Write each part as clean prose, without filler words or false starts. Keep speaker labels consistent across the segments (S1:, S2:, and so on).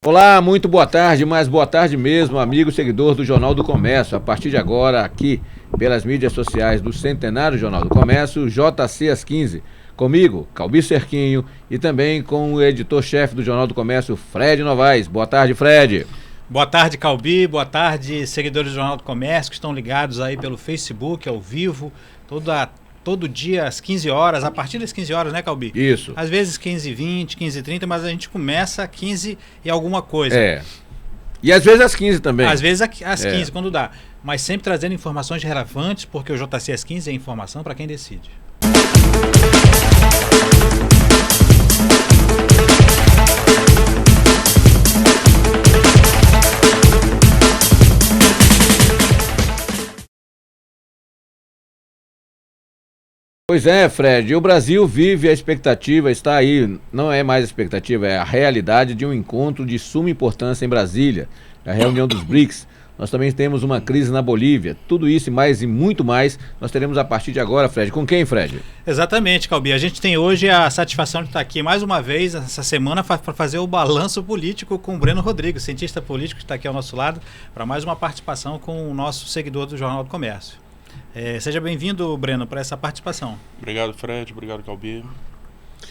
S1: Olá, muito boa tarde, mas boa tarde mesmo, amigo seguidor do Jornal do Comércio. A partir de agora, aqui, pelas mídias sociais do Centenário Jornal do Comércio, JC às 15. Comigo, Calbi Cerquinho, e também com o editor-chefe do Jornal do Comércio, Fred Novaes. Boa tarde, Fred.
S2: Boa tarde, Calbi. Boa tarde, seguidores do Jornal do Comércio que estão ligados aí pelo Facebook, ao vivo, todo dia às 15 horas, a partir das 15 horas, né, Calbi?
S1: Isso.
S2: Às vezes 15h20, 15h30, mas a gente começa às 15 e alguma coisa.
S1: É. E às vezes às 15 também.
S2: Às vezes às 15, quando dá. Mas sempre trazendo informações relevantes, porque o JC às 15 é informação para quem decide.
S1: Pois é, Fred, e o Brasil vive a expectativa, está aí, não é mais expectativa, é a realidade de um encontro de suma importância em Brasília, a reunião dos BRICS. Nós também temos uma crise na Bolívia. Tudo isso e mais e muito mais nós teremos a partir de agora, Fred. Com quem, Fred?
S2: Exatamente, Calbi. A gente tem hoje a satisfação de estar aqui mais uma vez, essa semana, para fazer o balanço político com o Breno Rodrigues, cientista político que está aqui ao nosso lado, para mais uma participação com o nosso seguidor do Jornal do Comércio. Seja bem-vindo, Breno, para essa participação.
S3: Obrigado, Fred. Obrigado, Calbi.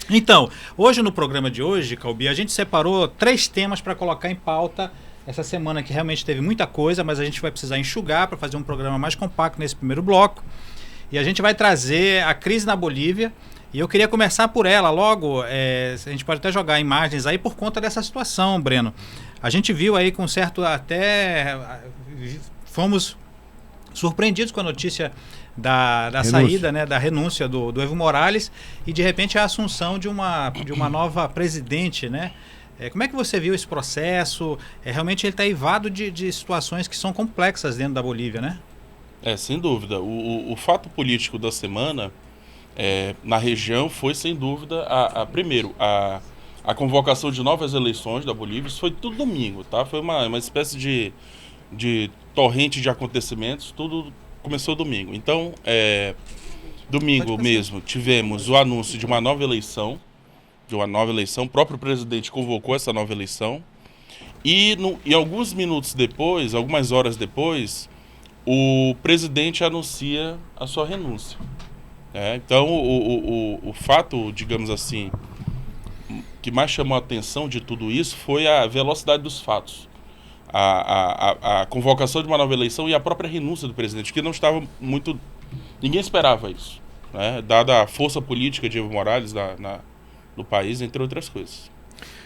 S2: Então, hoje no programa de hoje, Calbi, a gente separou 3 temas para colocar em pauta essa semana, que realmente teve muita coisa, mas a gente vai precisar enxugar para fazer um programa mais compacto nesse primeiro bloco. E a gente vai trazer a crise na Bolívia, e eu queria começar por ela logo. A gente pode até jogar imagens aí por conta dessa situação, Breno. A gente viu aí com certo, fomos surpreendidos com a notícia da saída, né, da renúncia do Evo Morales, e de repente a assunção de uma nova presidente, né? Como é que você viu esse processo? Realmente ele está eivado de situações que são complexas dentro da Bolívia, né?
S3: Sem dúvida. O fato político da semana na região foi, sem dúvida, primeiro, a convocação de novas eleições da Bolívia. Isso foi tudo domingo, tá? Foi uma espécie de torrente de acontecimentos. Tudo começou domingo. Então, domingo mesmo, tivemos o anúncio de uma nova eleição. O próprio presidente convocou essa nova eleição. E alguns minutos depois, algumas horas depois, o presidente anuncia a sua renúncia. Então, o fato, digamos assim, que mais chamou a atenção de tudo isso foi a velocidade dos fatos. A convocação de uma nova eleição e a própria renúncia do presidente, que não estava muito... Ninguém esperava isso, né? Dada a força política de Evo Morales no país, entre outras coisas.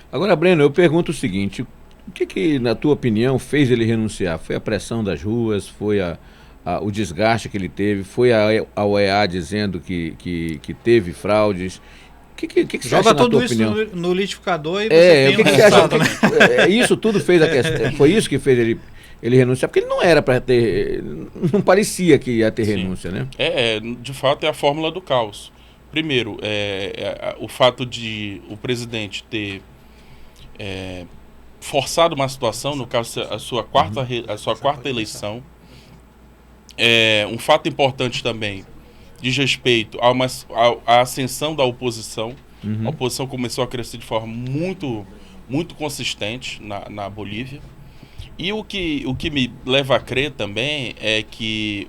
S1: Agora, Breno, eu pergunto o seguinte: o que, na tua opinião, fez ele renunciar? Foi a pressão das ruas? Foi o desgaste que ele teve? Foi a OEA dizendo que teve fraudes? O que você
S2: Joga
S1: acha, na
S2: tudo
S1: tua
S2: isso
S1: opinião?
S2: no liquidificador e você tem
S1: o que
S2: um
S1: você acha?
S2: resultado, né?
S1: Isso tudo fez a questão. Foi isso que fez ele renunciar? Porque ele não era para ter... Não parecia que ia ter renúncia, né?
S3: De fato, é a fórmula do caos. Primeiro, o fato de o presidente ter forçado uma situação, no caso, a sua quarta eleição. Um fato importante também diz respeito à ascensão da oposição. A oposição começou a crescer de forma muito, muito consistente na Bolívia. E o que me leva a crer também é que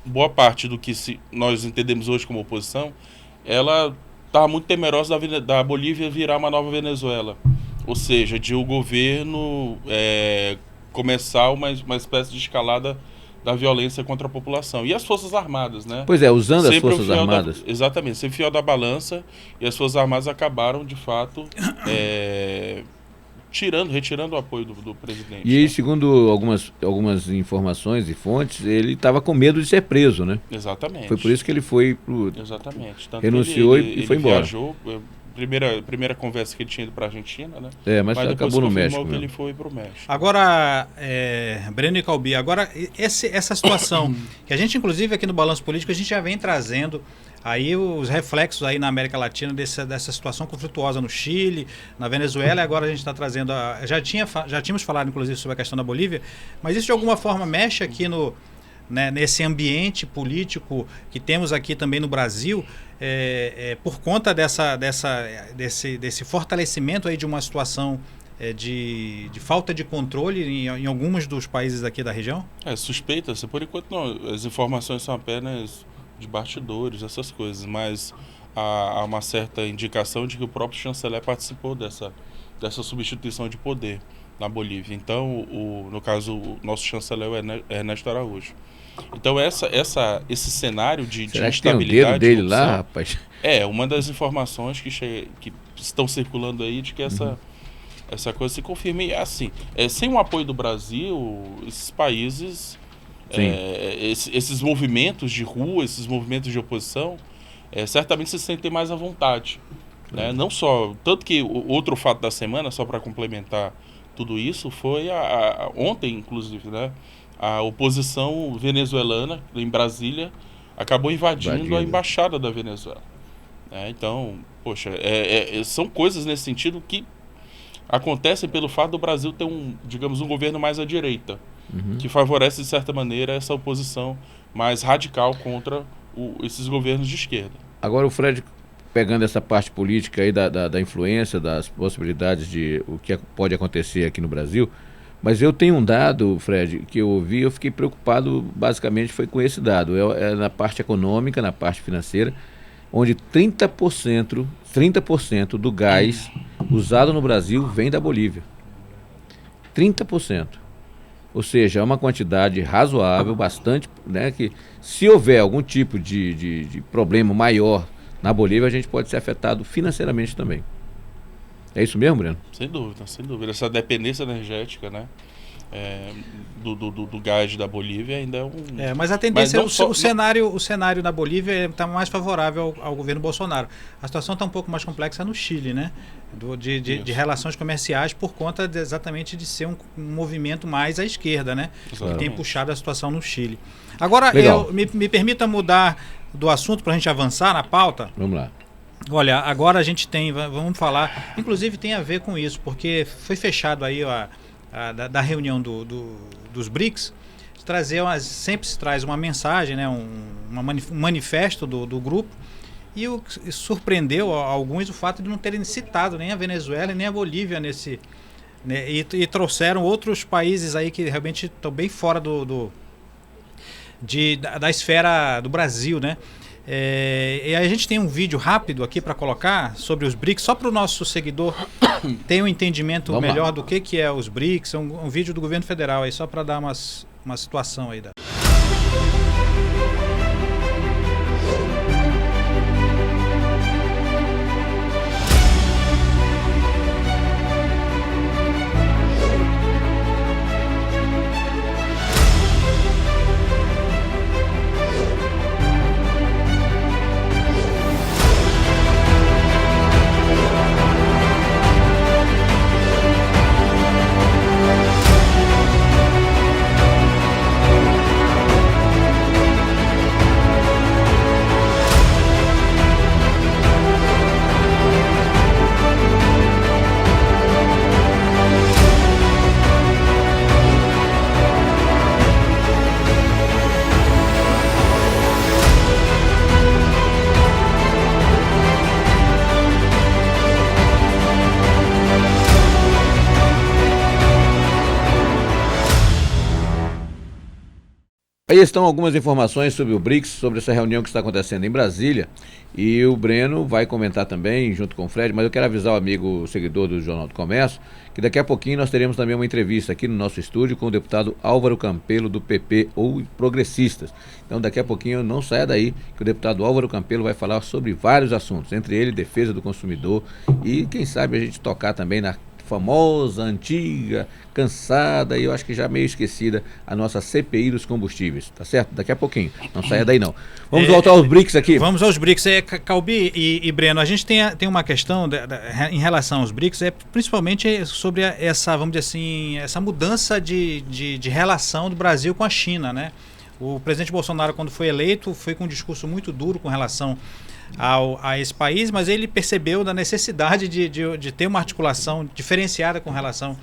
S3: boa parte do que nós entendemos hoje como oposição, ela está muito temerosa da Bolívia virar uma nova Venezuela. Ou seja, de o governo começar uma espécie de escalada da violência contra a população. E as Forças Armadas, né?
S1: Pois é, usando
S3: sempre
S1: as Forças Armadas.
S3: Exatamente, sempre fiel da balança, e as Forças Armadas acabaram, de fato, retirando o apoio do presidente.
S1: E aí, segundo algumas informações e fontes, ele estava com medo de ser preso, né?
S3: Exatamente.
S1: Foi por isso que ele foi
S3: Exatamente. Tanto
S1: renunciou e foi embora.
S3: Viajou, primeira conversa que ele tinha ido para a Argentina, né?
S1: Mas acabou no México.
S3: Que ele foi para o México.
S2: Agora, Breno e Calbi, essa situação, que a gente, inclusive, aqui no Balanço Político, a gente já vem trazendo aí os reflexos aí na América Latina dessa situação conflituosa no Chile, na Venezuela, e agora a gente está trazendo... Já tínhamos falado, inclusive, sobre a questão da Bolívia, mas isso de alguma forma mexe aqui nesse ambiente político que temos aqui também no Brasil, por conta desse fortalecimento aí de uma situação de falta de controle em alguns dos países aqui da região?
S3: Suspeita-se, por enquanto não. As informações são apenas de bastidores, essas coisas, mas há uma certa indicação de que o próprio chanceler participou dessa substituição de poder na Bolívia. Então, no caso, o nosso chanceler é Ernesto Araújo. Então, esse cenário de instabilidade...
S1: Tem o dedo dele lá, rapaz?
S3: Uma das informações que estão circulando aí de que essa coisa se confirma. E, assim, sem o apoio do Brasil, esses países, esses movimentos de rua, esses movimentos de oposição, certamente se sentem mais à vontade. Né? Não só... Tanto que o outro fato da semana, só para complementar tudo isso, foi ontem, inclusive, né? A oposição venezuelana em Brasília acabou invadindo a embaixada da Venezuela. Então, poxa, são coisas nesse sentido que acontecem pelo fato do Brasil ter um governo mais à direita, que favorece, de certa maneira, essa oposição mais radical contra esses governos de esquerda.
S1: Agora, o Fred, pegando essa parte política aí da influência, das possibilidades de o que pode acontecer aqui no Brasil, mas eu tenho um dado, Fred, que eu ouvi, eu fiquei preocupado, basicamente foi com esse dado, na parte econômica, na parte financeira, onde 30% do gás usado no Brasil vem da Bolívia. 30%. Ou seja, é uma quantidade razoável, bastante, né, que se houver algum tipo de problema maior na Bolívia, a gente pode ser afetado financeiramente também. É isso mesmo, Breno?
S3: Sem dúvida, sem dúvida. Essa dependência energética, né, do gás da Bolívia ainda é um...
S2: mas a tendência, o cenário na Bolívia está mais favorável ao governo Bolsonaro. A situação está um pouco mais complexa no Chile, né? De relações comerciais por conta exatamente de ser um movimento mais à esquerda, né? Que tem puxado a situação no Chile. Agora, me permita mudar do assunto para a gente avançar na pauta.
S1: Vamos lá.
S2: Olha, agora a gente vamos falar, inclusive tem a ver com isso, porque foi fechado aí da reunião dos BRICS, sempre se traz uma mensagem, né, um manifesto do grupo, e surpreendeu a alguns o fato de não terem citado nem a Venezuela nem a Bolívia nesse, né, e trouxeram outros países aí que realmente estão bem fora da esfera do Brasil, né? E a gente tem um vídeo rápido aqui para colocar sobre os BRICS, só para o nosso seguidor ter um entendimento melhor do que é os BRICS. É um vídeo do governo federal aí, só para dar uma situação aí.
S1: Aí estão algumas informações sobre o BRICS, sobre essa reunião que está acontecendo em Brasília, e o Breno vai comentar também, junto com o Fred, mas eu quero avisar o amigo seguidor do Jornal do Comércio, que daqui a pouquinho nós teremos também uma entrevista aqui no nosso estúdio com o deputado Álvaro Campelo, do PP, ou Progressistas. Então daqui a pouquinho não saia daí, que o deputado Álvaro Campelo vai falar sobre vários assuntos, entre eles defesa do consumidor e quem sabe a gente tocar também na famosa, antiga, cansada e eu acho que já meio esquecida a nossa CPI dos combustíveis, tá certo? Daqui a pouquinho, não saia daí não. Vamos voltar aos BRICS aqui.
S2: Vamos aos BRICS. Calbi e Breno, a gente tem uma questão em relação aos BRICS, principalmente sobre essa, vamos dizer assim, essa mudança de relação do Brasil com a China, né? O presidente Bolsonaro, quando foi eleito, foi com um discurso muito duro com relação a esse país, mas ele percebeu da necessidade de ter uma articulação diferenciada com relação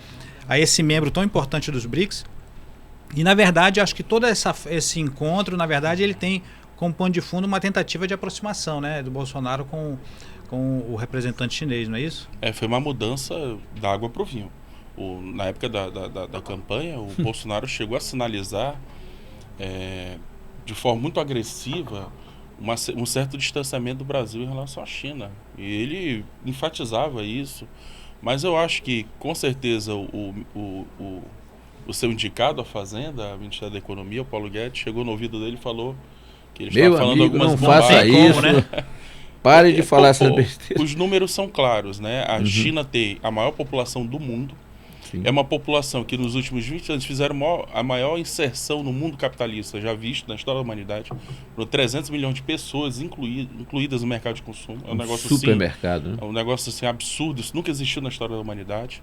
S2: a esse membro tão importante dos BRICS. E, na verdade, acho que todo esse encontro, na verdade, ele tem como pano de fundo uma tentativa de aproximação, né, do Bolsonaro com o representante chinês, não é isso?
S3: Foi uma mudança da água para o vinho. na época da campanha, o Bolsonaro chegou a sinalizar de forma muito agressiva um certo distanciamento do Brasil em relação à China. E ele enfatizava isso. Mas eu acho que, com certeza, o seu indicado à Fazenda, o Ministério da Economia, o Paulo Guedes, chegou no ouvido dele e falou que ele estava falando
S1: amigo,
S3: algumas
S1: não faça isso, né? Pare de falar essas besteiras.
S3: Os números são claros, né? A China tem a maior população do mundo.
S1: Sim.
S3: É uma população que nos últimos 20 anos fizeram a maior inserção no mundo capitalista já visto na história da humanidade. Por 300 milhões de pessoas incluídas no mercado de consumo. É um negócio
S1: supermercado,
S3: assim,
S1: né?
S3: É um negócio assim absurdo. Isso nunca existiu na história da humanidade.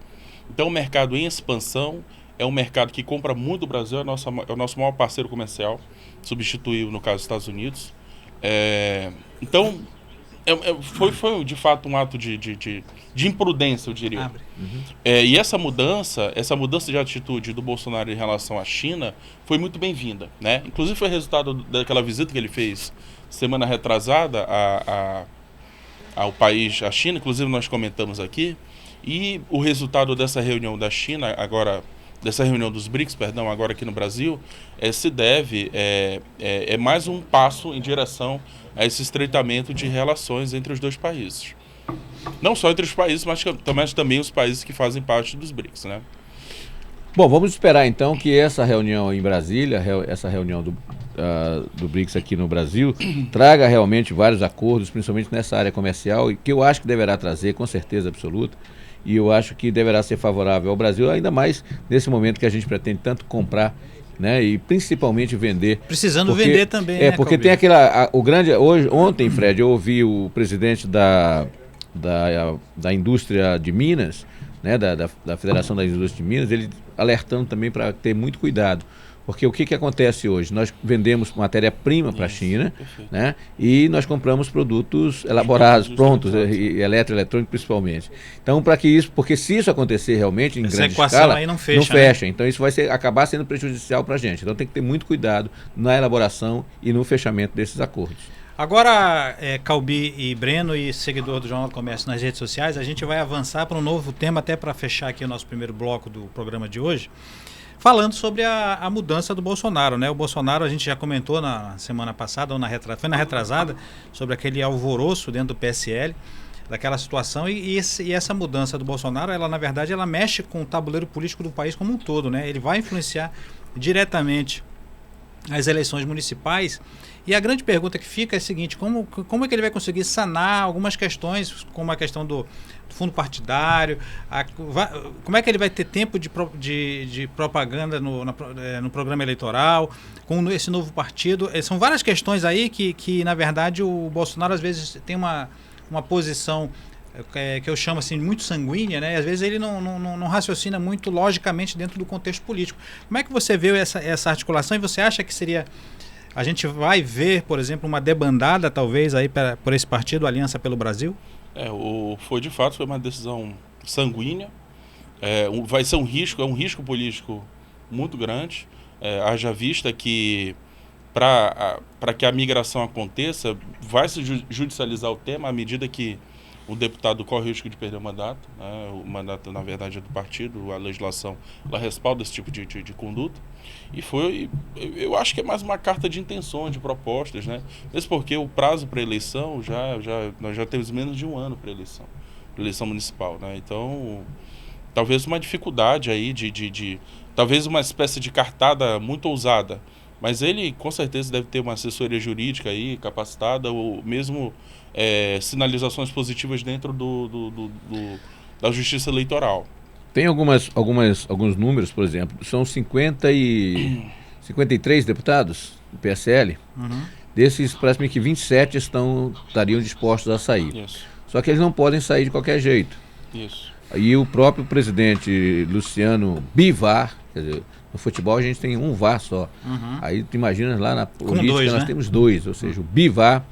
S3: Então, é um mercado em expansão. É um mercado que compra muito do Brasil. É o nosso maior parceiro comercial. Substituiu, no caso, os Estados Unidos. Então, foi de fato um ato de imprudência, eu diria. E essa mudança de atitude do Bolsonaro em relação à China foi muito bem-vinda, né? Inclusive foi resultado daquela visita que ele fez semana retrasada ao país, à China, inclusive nós comentamos aqui, e o resultado dessa reunião da China, dessa reunião dos BRICS, perdão, agora aqui no Brasil, se deve, mais um passo em direção a esse estreitamento de relações entre os dois países. Não só entre os países, mas também os países que fazem parte dos BRICS, né?
S1: Bom, vamos esperar então que essa reunião em Brasília, essa reunião do BRICS aqui no Brasil, traga realmente vários acordos, principalmente nessa área comercial, e que eu acho que deverá trazer, com certeza absoluta, e eu acho que deverá ser favorável ao Brasil, ainda mais nesse momento que a gente pretende tanto comprar, né, e principalmente vender.
S2: Precisando vender também, né,
S1: porque
S2: Calbi?
S1: tem ontem, Fred, eu ouvi o presidente da indústria de Minas, né, da Federação das Indústrias de Minas, ele alertando também para ter muito cuidado. Porque o que acontece hoje? Nós vendemos matéria-prima para a China, né? E nós compramos produtos elaborados, prontos, e eletroeletrônicos principalmente. Então, porque se isso acontecer realmente em grande escala,
S2: aí não fecha.
S1: Né? Então, isso vai acabar sendo prejudicial para a gente. Então, tem que ter muito cuidado na elaboração e no fechamento desses acordos.
S2: Agora, Calbi e Breno e seguidor do Jornal do Comércio nas redes sociais, a gente vai avançar para um novo tema, até para fechar aqui o nosso primeiro bloco do programa de hoje, falando sobre a mudança do Bolsonaro, né? O Bolsonaro, a gente já comentou na semana passada, foi na retrasada, sobre aquele alvoroço dentro do PSL, daquela situação, e essa mudança do Bolsonaro, ela na verdade, ela mexe com o tabuleiro político do país como um todo, né? Ele vai influenciar diretamente as eleições municipais, e a grande pergunta que fica é a seguinte: como é que ele vai conseguir sanar algumas questões, como a questão do fundo partidário, como é que ele vai ter tempo de propaganda no programa eleitoral, com esse novo partido? São várias questões aí que na verdade, o Bolsonaro às vezes tem uma posição que eu chamo assim muito sanguínea, né? E às vezes ele não raciocina muito logicamente dentro do contexto político. Como é que você vê essa articulação, e você acha que a gente vai ver, por exemplo, uma debandada talvez aí por esse partido, Aliança pelo Brasil?
S3: De fato, foi uma decisão sanguínea, vai ser um risco político muito grande, haja vista que para que a migração aconteça, vai se judicializar o tema à medida que o deputado corre o risco de perder o mandato, né? O mandato, na verdade, é do partido, a legislação ela respalda esse tipo de conduta. E eu acho que é mais uma carta de intenções, de propostas, né? Mesmo porque o prazo para eleição, nós já temos menos de um ano para eleição municipal, né? Então, talvez uma dificuldade aí talvez uma espécie de cartada muito ousada, mas ele com certeza deve ter uma assessoria jurídica aí capacitada, ou mesmo sinalizações positivas dentro da justiça eleitoral.
S1: Tem alguns números, por exemplo, são 53 deputados do PSL. Desses, parece-me que 27 estariam dispostos a sair.
S3: Isso.
S1: Só que eles não podem sair de qualquer jeito.
S3: Isso.
S1: E o próprio presidente Luciano Bivar, quer dizer, no futebol a gente tem um VAR só. Aí tu imaginas lá na política nós temos dois, ou seja, o Bivar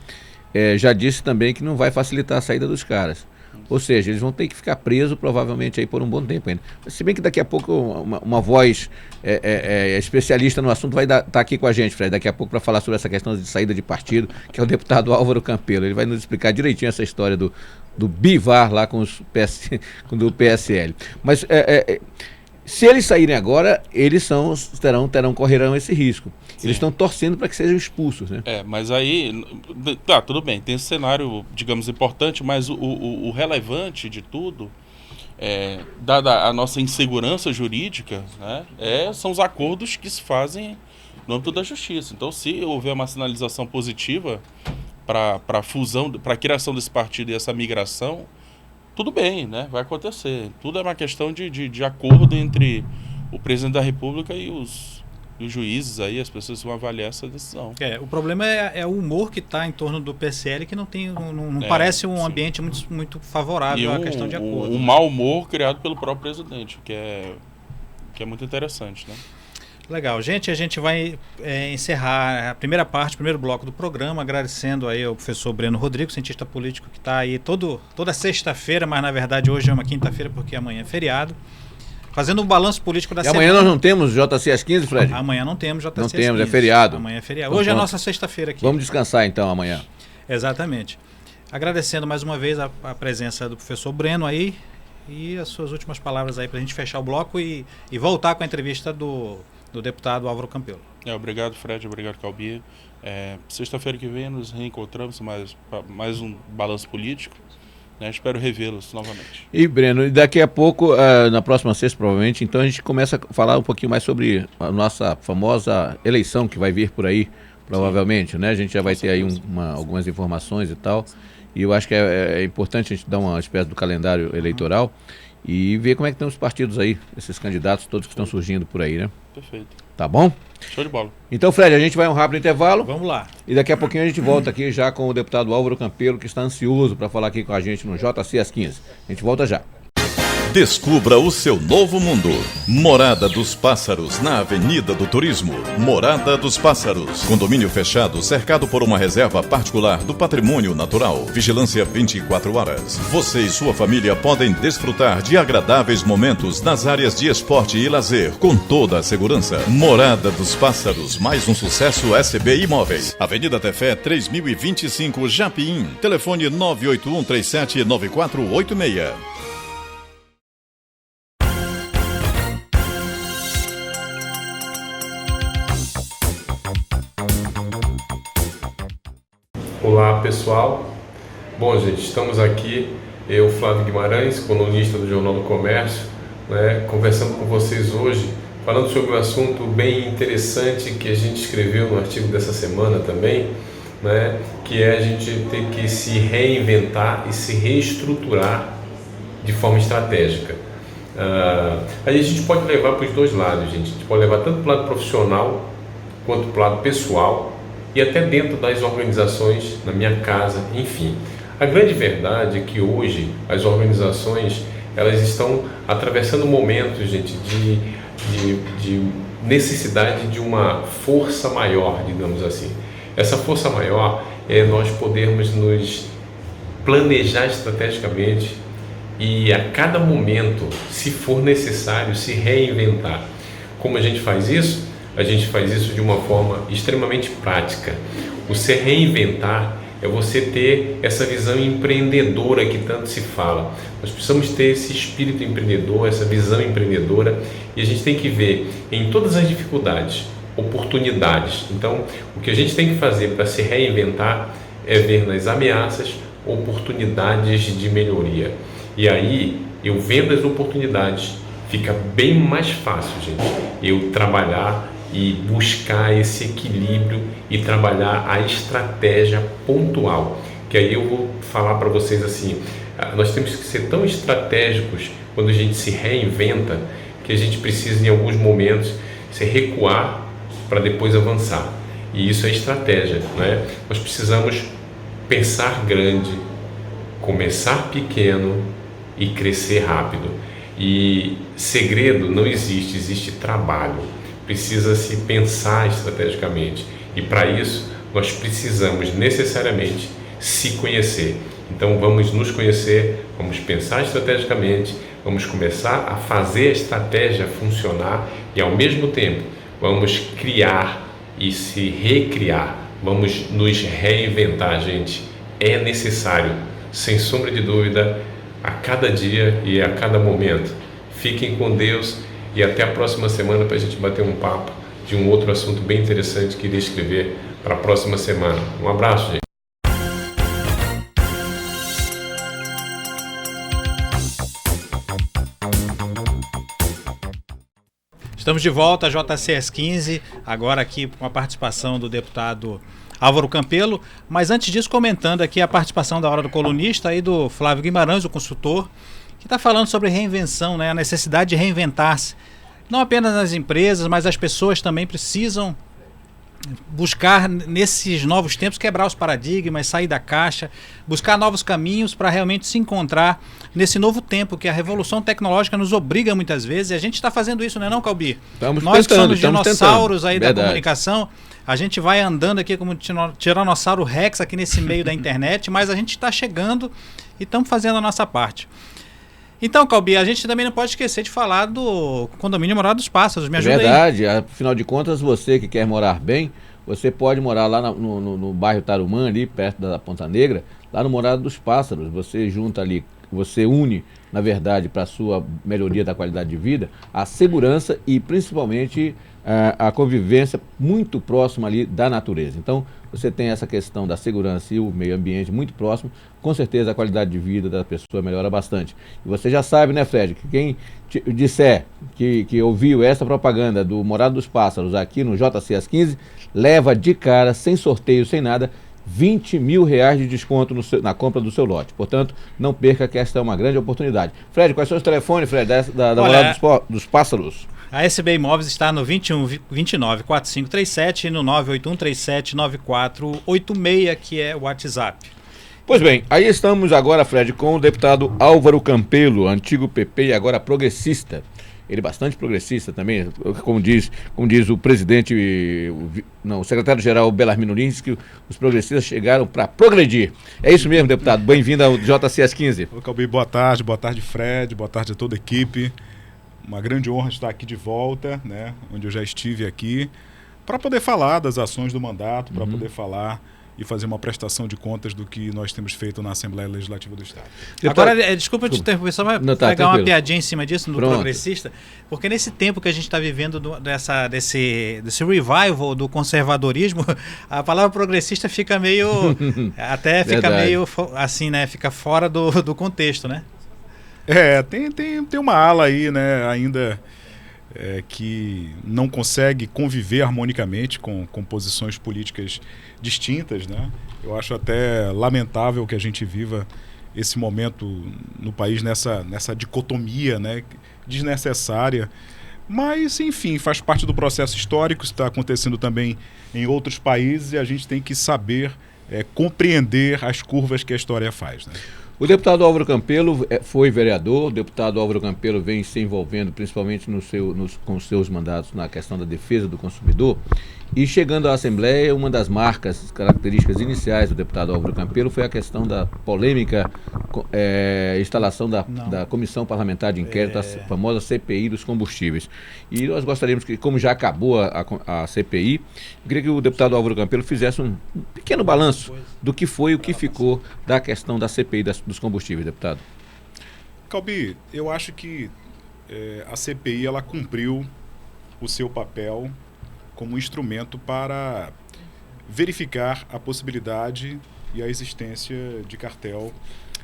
S1: já disse também que não vai facilitar a saída dos caras. Ou seja, eles vão ter que ficar presos provavelmente aí por um bom tempo ainda. Se bem que daqui a pouco uma voz especialista no assunto vai estar aqui com a gente, Fred, daqui a pouco para falar sobre essa questão de saída de partido, que é o deputado Álvaro Campelo. Ele vai nos explicar direitinho essa história do Bivar lá com do PSL. Mas se eles saírem agora, eles correrão esse risco. Sim. Eles estão torcendo para que sejam expulsos, né?
S3: Mas aí, tá, tudo bem, tem esse cenário, digamos, importante, mas o relevante de tudo, dada a nossa insegurança jurídica, né, são os acordos que se fazem no âmbito da justiça. Então, se houver uma sinalização positiva para a fusão, para a criação desse partido e essa migração, tudo bem, né? Vai acontecer. Tudo é uma questão de acordo entre o presidente da República e os juízes aí, as pessoas vão avaliar essa decisão.
S2: O problema é o humor que está em torno do PSL, que não parece um ambiente muito, muito favorável à questão de acordo.
S3: Um mau humor criado pelo próprio presidente, que é muito interessante, né?
S2: Legal, gente, a gente vai encerrar a primeira parte, o primeiro bloco do programa, agradecendo aí ao professor Breno Rodrigues, cientista político que está aí toda sexta-feira, mas na verdade hoje é uma quinta-feira porque amanhã é feriado, fazendo um balanço político da semana.
S1: Amanhã nós não temos JC às 15, Fred?
S2: Amanhã não temos JC às 15.
S1: Não temos, é feriado.
S2: Amanhã é feriado. Então, hoje é a nossa sexta-feira aqui.
S1: Vamos descansar então amanhã.
S2: Exatamente. Agradecendo mais uma vez a presença do professor Breno aí e as suas últimas palavras aí para a gente fechar o bloco e voltar com a entrevista do deputado Álvaro Campelo.
S3: Obrigado, Fred, obrigado, Calbi. Sexta-feira que vem nos reencontramos mais um balanço político. Espero revê-los novamente.
S1: E, Breno, daqui a pouco, na próxima sexta, provavelmente, então a gente começa a falar um pouquinho mais sobre a nossa famosa eleição que vai vir por aí, provavelmente, Sim. né? A gente já vai ter aí algumas informações e tal. E eu acho que é importante a gente dar uma espécie do calendário eleitoral e ver como é que estão os partidos aí, esses candidatos todos que estão surgindo por aí, né?
S3: Perfeito.
S1: Tá bom?
S3: Show de bola.
S1: Então, Fred, a gente vai um rápido intervalo.
S2: Vamos lá.
S1: E daqui a pouquinho a gente volta aqui já com o deputado Álvaro Campelo, que está ansioso para falar aqui com a gente no JC às 15. A gente volta já.
S4: Descubra o seu novo mundo. Morada dos Pássaros, na Avenida do Turismo. Morada dos Pássaros. Condomínio fechado, cercado por uma reserva particular do patrimônio natural. Vigilância 24 horas. Você e sua família podem desfrutar de agradáveis momentos nas áreas de esporte e lazer, com toda a segurança. Morada dos Pássaros, mais um sucesso SB Imóveis. Avenida Tefé 3025, Japim. Telefone 981379486.
S5: Olá pessoal, bom gente, estamos aqui, eu Flávio Guimarães, colunista do Jornal do Comércio, conversando com vocês hoje, falando sobre um assunto bem interessante que a gente escreveu no artigo dessa semana também, que é a gente ter que se reinventar e se reestruturar de forma estratégica. Aí a gente pode levar para os dois lados, gente, a gente pode levar tanto para o lado profissional quanto para o lado pessoal, e até dentro das organizações, na minha casa, enfim. A grande verdade é que hoje as organizações elas estão atravessando momentos, gente, de necessidade de uma força maior, digamos assim. Essa força maior é nós podermos nos planejar estrategicamente e a cada momento, se for necessário, se reinventar. Como a gente faz isso? A gente faz isso de uma forma extremamente prática. O se reinventar é você ter essa visão empreendedora que tanto se fala. Nós precisamos ter esse espírito empreendedor, essa visão empreendedora, e a gente tem que ver em todas as dificuldades, oportunidades. Então, o que a gente tem que fazer para se reinventar é ver nas ameaças oportunidades de melhoria. E aí, eu vendo as oportunidades, fica bem mais fácil, gente, eu trabalhar e buscar esse equilíbrio e trabalhar a estratégia pontual, que aí eu vou falar para vocês assim, nós temos que ser tão estratégicos quando a gente se reinventa, que a gente precisa em alguns momentos se recuar para depois avançar, e isso é estratégia, Nós precisamos pensar grande, começar pequeno e crescer rápido, e segredo não existe, existe trabalho. Precisa se pensar estrategicamente, e para isso nós precisamos necessariamente se conhecer. Então vamos nos conhecer, vamos pensar estrategicamente, vamos começar a fazer a estratégia funcionar e ao mesmo tempo vamos criar e se recriar, vamos nos reinventar, gente. É necessário, sem sombra de dúvida, a cada dia e a cada momento. Fiquem com Deus e até a próxima semana para a gente bater um papo de um outro assunto bem interessante que irei escrever para a próxima semana. Um abraço, gente.
S2: Estamos de volta, JCS 15, agora aqui com a participação do deputado Álvaro Campelo, mas antes disso comentando aqui a participação da Hora do Colunista e do Flávio Guimarães, o consultor, que está falando sobre reinvenção, né? A necessidade de reinventar-se, não apenas nas empresas, mas as pessoas também precisam buscar nesses novos tempos, quebrar os paradigmas, sair da caixa, buscar novos caminhos para realmente se encontrar nesse novo tempo que a revolução tecnológica nos obriga muitas vezes, e a gente está fazendo isso, não é não, Calbi? Nós que somos dinossauros aí da comunicação, a gente vai andando aqui como Tiranossauro Rex aqui nesse meio da internet, mas a gente está chegando e estamos fazendo a nossa parte. Então, Calbi, a gente também não pode esquecer de falar do condomínio Morada dos Pássaros. Me ajuda aí.
S1: Verdade, afinal de contas, você que quer morar bem, você pode morar lá no bairro Tarumã, ali perto da Ponta Negra, lá no Morada dos Pássaros. Você junta ali, você une, na verdade, para a sua melhoria da qualidade de vida, a segurança e principalmente a convivência muito próxima ali da natureza. Então, você tem essa questão da segurança e o meio ambiente muito próximo, com certeza a qualidade de vida da pessoa melhora bastante. E você já sabe, né, Fred, que quem disser que ouviu essa propaganda do Morada dos Pássaros aqui no JCS 15, leva de cara, sem sorteio, sem nada, R$20 mil de desconto na compra do seu lote. Portanto, não perca que esta é uma grande oportunidade. Fred, quais são os telefones, Fred, da Morada dos Pássaros?
S2: A SB Imóveis está no 21 29 4537 e no 981 37 9486, que é o WhatsApp.
S1: Pois bem, aí estamos agora, Fred, com o deputado Álvaro Campelo, antigo PP e agora progressista. Ele é bastante progressista também, como diz o presidente, o secretário-geral Belarmino Lins, que os progressistas chegaram para progredir. É isso mesmo, deputado. Bem-vindo ao JCS 15.
S6: Ô, Calbi, boa tarde, Fred, boa tarde a toda a equipe. Uma grande honra estar aqui de volta, né, onde eu já estive aqui, para poder falar das ações do mandato, para poder falar e fazer uma prestação de contas do que nós temos feito na Assembleia Legislativa do Estado.
S2: Agora, desculpa te interromper, só vai pegar
S1: tranquilo.
S2: uma piadinha em cima disso, do
S1: Pronto.
S2: Progressista, porque nesse tempo que a gente está vivendo desse revival do conservadorismo, a palavra progressista fica meio, até fica meio assim, né, fica fora do contexto, né?
S6: Tem uma ala aí, né, ainda que não consegue conviver harmonicamente com posições políticas distintas, né? Eu acho até lamentável que a gente viva esse momento no país nessa dicotomia, né, desnecessária. Mas, enfim, faz parte do processo histórico, está acontecendo também em outros países e a gente tem que saber compreender as curvas que a história faz, né?
S1: O deputado Álvaro Campelo foi vereador, o deputado Álvaro Campelo vem se envolvendo principalmente com os seus mandatos na questão da defesa do consumidor, e chegando à Assembleia, uma das marcas, características iniciais do deputado Álvaro Campelo foi a questão da polêmica instalação da Comissão Parlamentar de Inquérito, a famosa CPI dos combustíveis. E nós gostaríamos que, como já acabou a CPI, eu queria que o deputado Álvaro Campelo fizesse um pequeno balanço do que foi, o que ficou da questão da CPI dos combustíveis, deputado.
S6: Calbi, eu acho que a CPI ela cumpriu o seu papel como instrumento para verificar a possibilidade e a existência de cartel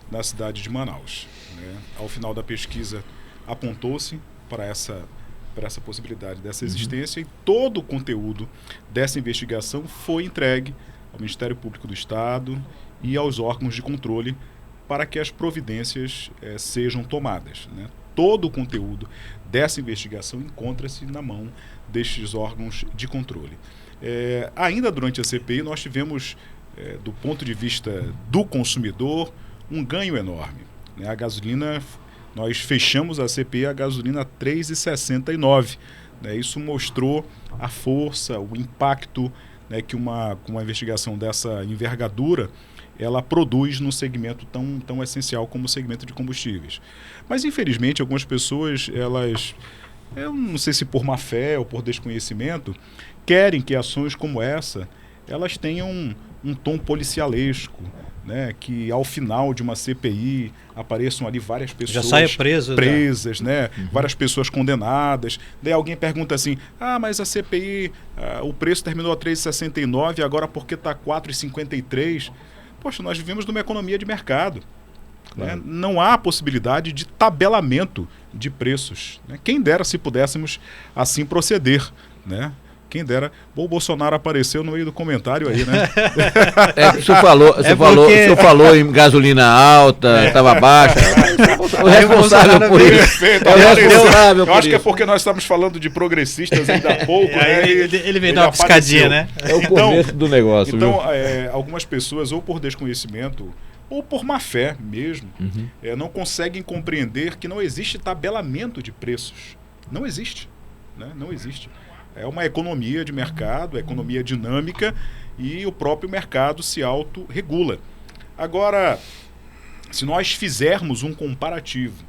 S6: na cidade de Manaus, né? Ao final da pesquisa apontou-se para essa possibilidade dessa existência, e todo o conteúdo dessa investigação foi entregue ao Ministério Público do Estado e aos órgãos de controle para que as providências sejam tomadas, né? Todo o conteúdo dessa investigação encontra-se na mão destes órgãos de controle. Ainda durante a CPI, nós tivemos, do ponto de vista do consumidor, um ganho enorme, né? A gasolina, nós fechamos a CPI a gasolina a R$ 3,69. Né? Isso mostrou a força, o impacto, né, que uma investigação dessa envergadura ela produz num segmento tão essencial como o segmento de combustíveis. Mas, infelizmente, algumas pessoas, eu não sei se por má fé ou por desconhecimento, querem que ações como essa, elas tenham um tom policialesco, né? Que ao final de uma CPI apareçam ali várias pessoas
S2: já saia
S6: presas, né? Várias pessoas condenadas. Daí alguém pergunta assim, mas a CPI, o preço terminou a 3,69, agora porque está 4,53? Poxa, nós vivemos numa economia de mercado. Claro. Né? Não há possibilidade de tabelamento de preços. Né? Quem dera se pudéssemos assim proceder, né? Quem dera. O Bolsonaro apareceu no meio do comentário aí, né?
S1: O senhor falou em gasolina alta, estava baixa. O responsável por isso.
S6: Eu acho que é porque nós estamos falando de progressistas ainda há pouco. Né?
S2: Ele veio dar uma piscadinha, né?
S1: É o começo do negócio.
S6: Então, algumas pessoas, ou por desconhecimento, ou por má fé mesmo, não conseguem compreender que não existe tabelamento de preços. Não existe. Né? Não existe. É uma economia de mercado, economia dinâmica, e o próprio mercado se autorregula. Agora, se nós fizermos um comparativo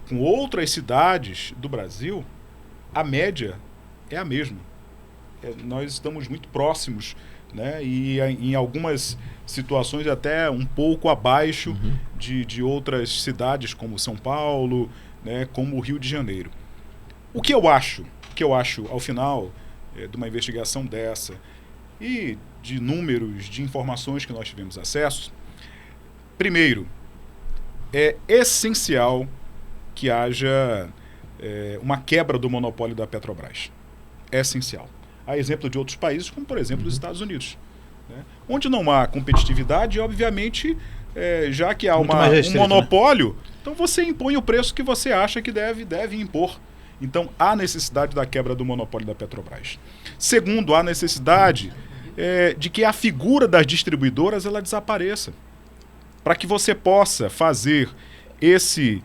S6: com outras cidades do Brasil, a média é a mesma. Nós estamos muito próximos, né? E em algumas situações até um pouco abaixo de outras cidades como São Paulo, né? Como o Rio de Janeiro. O que eu acho, ao final de uma investigação dessa e de números, de informações que nós tivemos acesso, primeiro, é essencial que haja uma quebra do monopólio da Petrobras. É essencial. Há exemplo de outros países, como por exemplo os Estados Unidos, né? Onde não há competitividade, obviamente, já que há um monopólio, né? Então você impõe o preço que você acha que deve impor. Então, há necessidade da quebra do monopólio da Petrobras. Segundo, há necessidade de que a figura das distribuidoras ela desapareça. Para que você possa fazer esse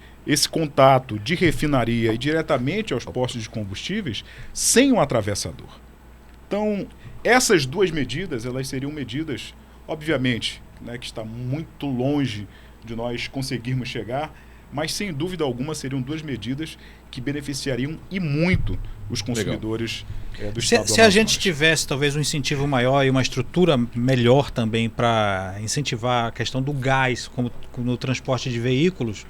S6: contato de refinaria e diretamente aos postos de combustíveis sem um atravessador. Então, essas duas medidas, elas seriam medidas, obviamente, né, que está muito longe de nós conseguirmos chegar, mas sem dúvida alguma seriam duas medidas que beneficiariam e muito os consumidores do estado do
S2: Se a gente tivesse talvez um incentivo maior e uma estrutura melhor também para incentivar a questão do gás como no transporte de veículos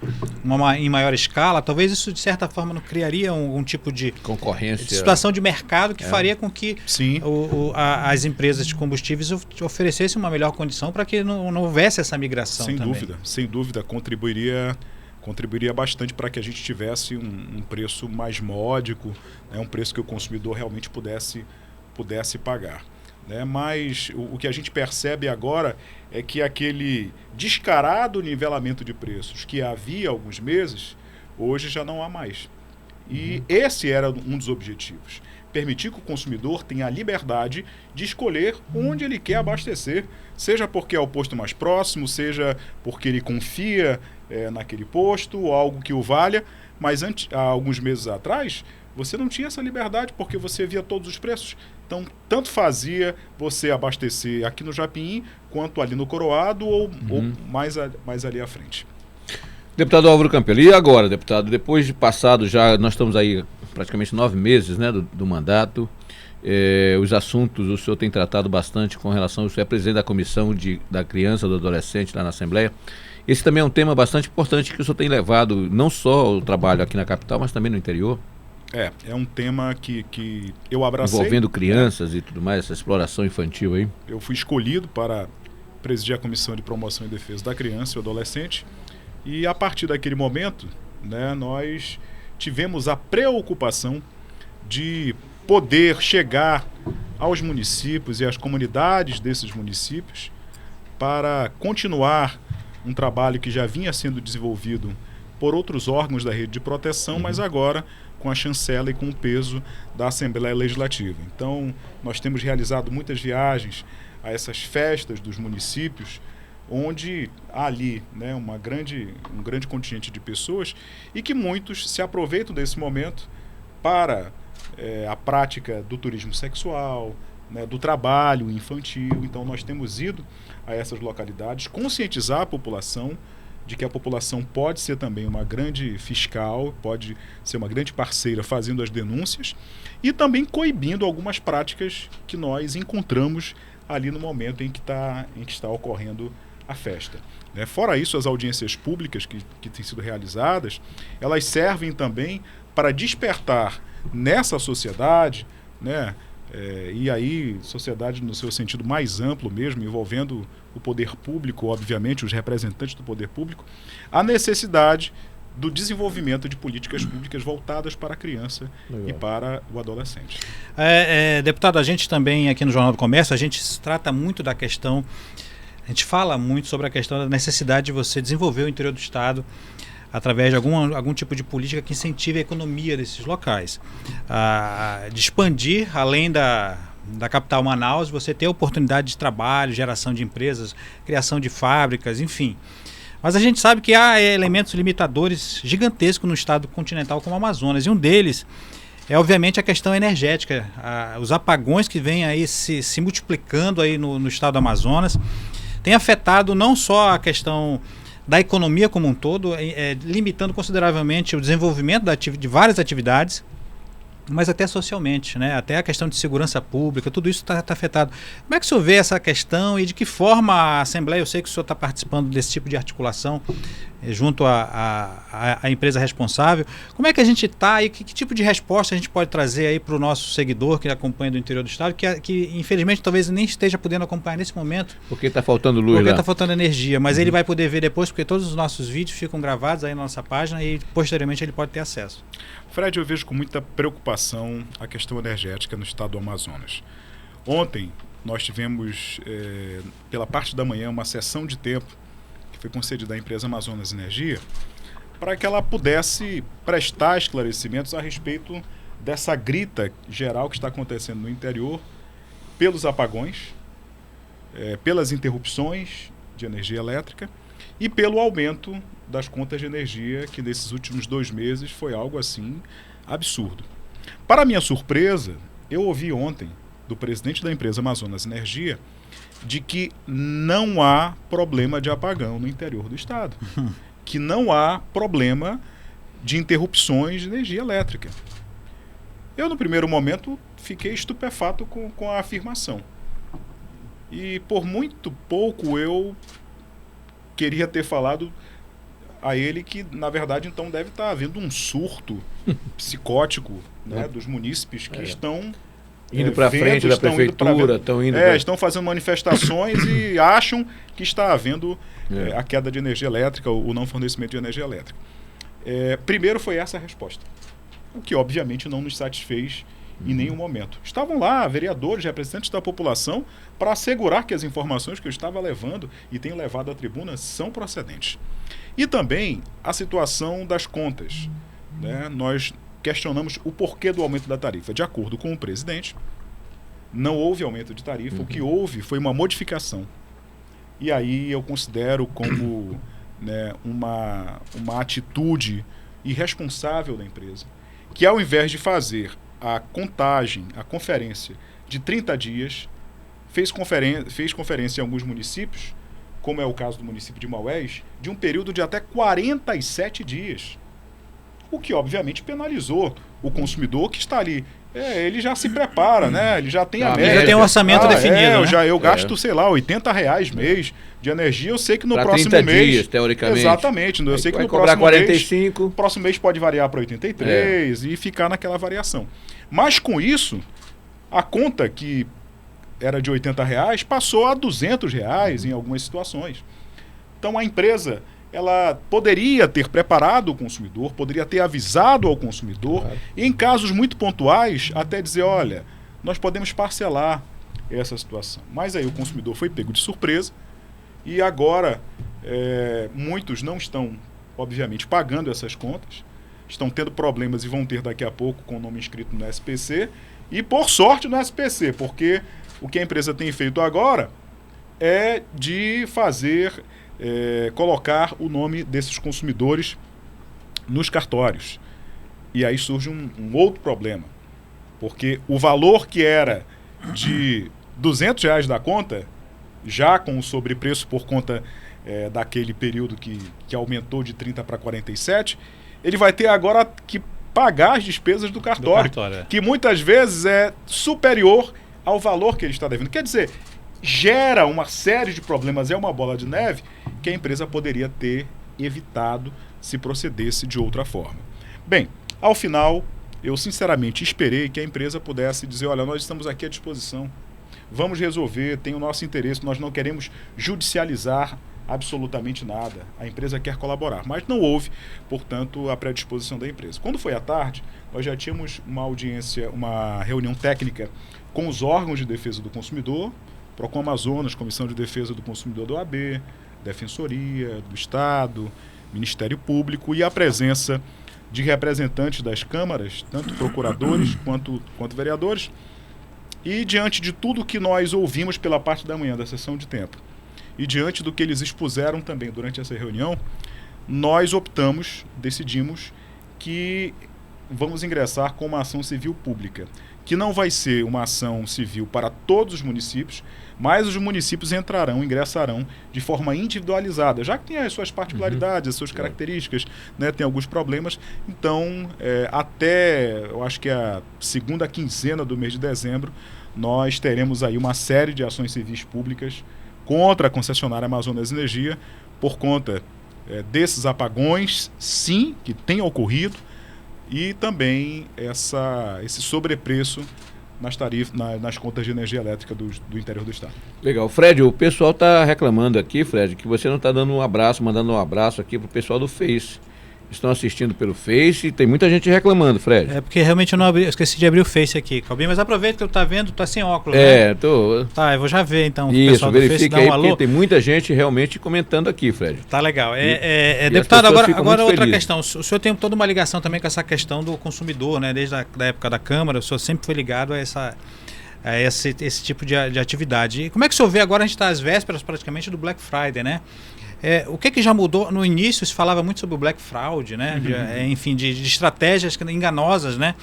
S2: em maior escala, talvez isso de certa forma não criaria algum tipo de
S1: concorrência,
S2: de situação de mercado que faria com que as empresas de combustíveis oferecessem uma melhor condição para que não houvesse essa migração.
S6: Sem dúvida, contribuiria bastante para que a gente tivesse um preço mais módico, né, um preço que o consumidor realmente pudesse pagar. Né? Mas o que a gente percebe agora é que aquele descarado nivelamento de preços que havia há alguns meses, hoje já não há mais. E esse era um dos objetivos. Permitir que o consumidor tenha a liberdade de escolher onde ele quer abastecer, seja porque é o posto mais próximo, seja porque ele confia naquele posto ou algo que o valha, mas há alguns meses atrás você não tinha essa liberdade porque você via todos os preços. Então, tanto fazia você abastecer aqui no Japim quanto ali no Coroado ou mais ali à frente.
S1: Deputado Álvaro Campelo, e agora, deputado, depois de passado já, nós estamos aí praticamente 9 meses, né, do mandato, os assuntos o senhor tem tratado bastante com relação, o senhor é presidente da Comissão da Criança e do Adolescente lá na Assembleia. Esse também é um tema bastante importante que o senhor tem levado, não só o trabalho aqui na capital, mas também no interior.
S6: É um tema que eu abracei.
S1: Envolvendo crianças e tudo mais, essa exploração infantil aí.
S6: Eu fui escolhido para presidir a Comissão de Promoção e Defesa da Criança e do Adolescente. E a partir daquele momento, né, nós tivemos a preocupação de poder chegar aos municípios e às comunidades desses municípios para continuar um trabalho que já vinha sendo desenvolvido por outros órgãos da rede de proteção, mas agora com a chancela e com o peso da Assembleia Legislativa. Então, nós temos realizado muitas viagens a essas festas dos municípios, onde há ali, né, um grande contingente de pessoas e que muitos se aproveitam desse momento para a prática do turismo sexual, né, do trabalho infantil. Então nós temos ido a essas localidades, conscientizar a população de que a população pode ser também uma grande fiscal, pode ser uma grande parceira fazendo as denúncias e também coibindo algumas práticas que nós encontramos ali no momento em que está ocorrendo a festa. Né? Fora isso, as audiências públicas que têm sido realizadas, elas servem também para despertar nessa sociedade, né? E aí sociedade no seu sentido mais amplo mesmo, envolvendo o poder público, obviamente, os representantes do poder público, a necessidade do desenvolvimento de políticas públicas voltadas para a criança e para o adolescente.
S2: Deputado, a gente também aqui no Jornal do Comércio, a gente trata muito da questão, a gente fala muito sobre a questão da necessidade de você desenvolver o interior do Estado através de algum tipo de política que incentive a economia desses locais. De expandir, além da capital Manaus, você ter oportunidade de trabalho, geração de empresas, criação de fábricas, enfim. Mas a gente sabe que há elementos limitadores gigantescos no estado continental como o Amazonas, e um deles é obviamente a questão energética, os apagões que vêm aí se multiplicando aí no estado do Amazonas, tem afetado não só a questão da economia como um todo, limitando consideravelmente o desenvolvimento de várias atividades, mas até socialmente, né? Até a questão de segurança pública, tudo isso está afetado. Como é que o senhor vê essa questão e de que forma a Assembleia, eu sei que o senhor está participando desse tipo de articulação junto à empresa responsável, como é que a gente está e que tipo de resposta a gente pode trazer aí para o nosso seguidor que acompanha do interior do estado, que infelizmente talvez nem esteja podendo acompanhar nesse momento.
S1: Porque está faltando luz
S2: Porque
S1: lá.
S2: está faltando energia, mas ele vai poder ver depois, porque todos os nossos vídeos ficam gravados aí na nossa página e posteriormente ele pode ter acesso.
S6: Fred, eu vejo com muita preocupação a questão energética no estado do Amazonas. Ontem nós tivemos, pela parte da manhã, uma sessão de tempo que foi concedida à empresa Amazonas Energia para que ela pudesse prestar esclarecimentos a respeito dessa grita geral que está acontecendo no interior pelos apagões, pelas interrupções de energia elétrica e pelo aumento das contas de energia, que nesses últimos 2 meses foi algo assim absurdo. Para minha surpresa, eu ouvi ontem do presidente da empresa Amazonas Energia de que não há problema de apagão no interior do estado, que não há problema de interrupções de energia elétrica. Eu, no primeiro momento, fiquei estupefato com a afirmação. E por muito pouco eu queria ter falado a ele que, na verdade, então deve estar havendo um surto psicótico, né, dos munícipes que estão
S1: indo para frente da prefeitura,
S6: estão fazendo manifestações e acham que está havendo a queda de energia elétrica, o não fornecimento de energia elétrica. Primeiro foi essa a resposta, o que obviamente não nos satisfez em nenhum momento. Estavam lá vereadores, representantes da população, para assegurar que as informações que eu estava levando e tenho levado à tribuna são procedentes. E também a situação das contas, né? Nós questionamos o porquê do aumento da tarifa. De acordo com o presidente, não houve aumento de tarifa, o que houve foi uma modificação. E aí eu considero como, né, uma atitude irresponsável da empresa, que ao invés de fazer a contagem, a conferência de 30 dias, fez conferência em alguns municípios, como é o caso do município de Maués, de um período de até 47 dias. O que obviamente penalizou o consumidor que está ali. Ele já se prepara, né? Ele já tem a média.
S2: Já tem um orçamento definido, né?
S6: Eu gasto, sei lá, R$80 mês de energia. Eu sei que no
S1: pra
S6: próximo
S1: 30
S6: mês...
S1: dias, teoricamente.
S6: Exatamente. Eu sei que no
S1: cobrar
S6: próximo
S1: 45.
S6: mês... próximo mês pode variar para 83 e ficar naquela variação. Mas com isso, a conta que era de R$80 passou a R$200 em algumas situações. Então a empresa, ela poderia ter preparado o consumidor, poderia ter avisado ao consumidor, e em casos muito pontuais, até dizer, olha, nós podemos parcelar essa situação. Mas aí o consumidor foi pego de surpresa, e agora muitos não estão, obviamente, pagando essas contas, estão tendo problemas e vão ter daqui a pouco com o nome inscrito no SPC, e por sorte no SPC, porque o que a empresa tem feito agora é de fazer... colocar o nome desses consumidores nos cartórios. E aí surge um outro problema, porque o valor que era de R$200 da conta, já com o sobrepreço por conta daquele período que aumentou de 30 para 47, ele vai ter agora que pagar as despesas do cartório, que muitas vezes é superior ao valor que ele está devendo. Quer dizer, gera uma série de problemas, é uma bola de neve que a empresa poderia ter evitado se procedesse de outra forma. Bem, ao final, eu sinceramente esperei que a empresa pudesse dizer, olha, nós estamos aqui à disposição, vamos resolver, tem o nosso interesse, nós não queremos judicializar absolutamente nada, a empresa quer colaborar, mas não houve, portanto, a predisposição da empresa. Quando foi à tarde, nós já tínhamos uma audiência, uma reunião técnica com os órgãos de defesa do consumidor, Procon Amazonas, Comissão de Defesa do Consumidor da OAB, Defensoria do Estado, Ministério Público e a presença de representantes das câmaras, tanto procuradores quanto vereadores, e diante de tudo que nós ouvimos pela parte da manhã da sessão de tempo, e diante do que eles expuseram também durante essa reunião, nós decidimos que vamos ingressar com uma ação civil pública, que não vai ser uma ação civil para todos os municípios, mas os municípios ingressarão de forma individualizada, já que tem as suas particularidades, as suas características, né, tem alguns problemas. Então, até, eu acho que a segunda quinzena do mês de dezembro, nós teremos aí uma série de ações civis públicas contra a concessionária Amazonas Energia, por conta desses apagões, sim, que tem ocorrido, e também esse sobrepreço nas contas de energia elétrica do interior do estado.
S1: Legal. Fred, o pessoal está reclamando aqui, Fred, que você não está dando um abraço, mandando um abraço aqui para o pessoal do Face. Estão assistindo pelo Face e tem muita gente reclamando, Fred.
S2: É porque realmente eu esqueci de abrir o Face aqui, Calbinho, mas aproveita que eu tá vendo, tá sem óculos, né?
S1: Tô.
S2: Tá, eu vou já ver então.
S1: Isso, verifica aí, porque tem muita gente realmente comentando aqui, Fred.
S2: Tá legal. Deputado, agora outra questão. O senhor tem toda uma ligação também com essa questão do consumidor, né? Desde a época da Câmara, o senhor sempre foi ligado a esse tipo de atividade. E como é que o senhor vê agora, a gente está às vésperas praticamente do Black Friday, né? O que já mudou? No início se falava muito sobre o Black Fraud, né? Enfim, de estratégias enganosas, né?